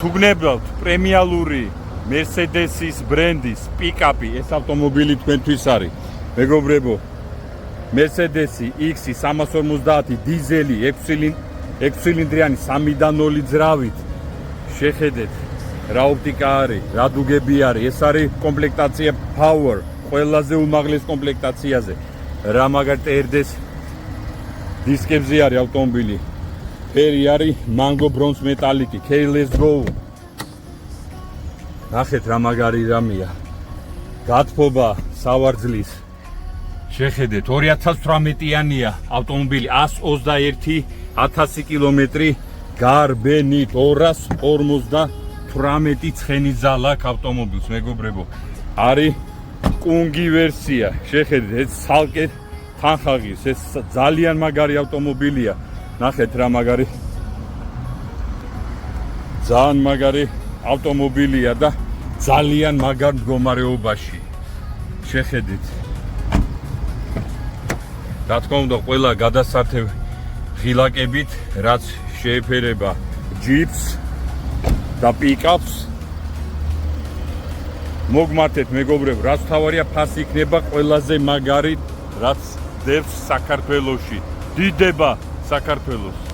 თუ გნებავთ პრემიალური Mercedes-ის ბრენდის პიკაპი, ეს ავტომობილი თქვენთვის არის. მეგობრებო, Mercedes-ი X 350 დიზელი 6 ცილინდრიანი 3-დან 0 ძრავით. შეხედეთ რა ოპტიკა არის, რა დუგები არის. ეს არის კომპლექტაცია Power, ყველაზე უმაღლეს კომპლექტაციაზე. რა მაგარ ტერდეს დისკებზე არის ავტომობილი. ფერი არის Mango Bronze Metallic, Let's go. ნახეთ რა მაგარი რამეა. გათბობა სავარძლის. შეხედეთ 2018-იანია ავტომობილი 121,000 კილომეტრი გარბენით 258 ცხენი ძალა აქვს ავტომობილს მეგობრებო. არის კუნგი ვერსია. შეხედეთ ეს ცალკე თანხაღის, ეს ძალიან მაგარი ავტომობილია. ნახეთ რა მაგარი ძალიან მაგარი ავტომობილია და ძალიან მაგარ მდგომარეობაში. შეხედეთ. რა თქმა უნდა, ყველა გადასართევ ღილაკებით, რაც შეეფერება ჯიპს და პიკაპს. მოგმართეთ მეგობრებო, რაც თავარია ფასი იქნება ყველაზე მაგარი, რაც დევს საქართველოში. დიდება საქართველოს.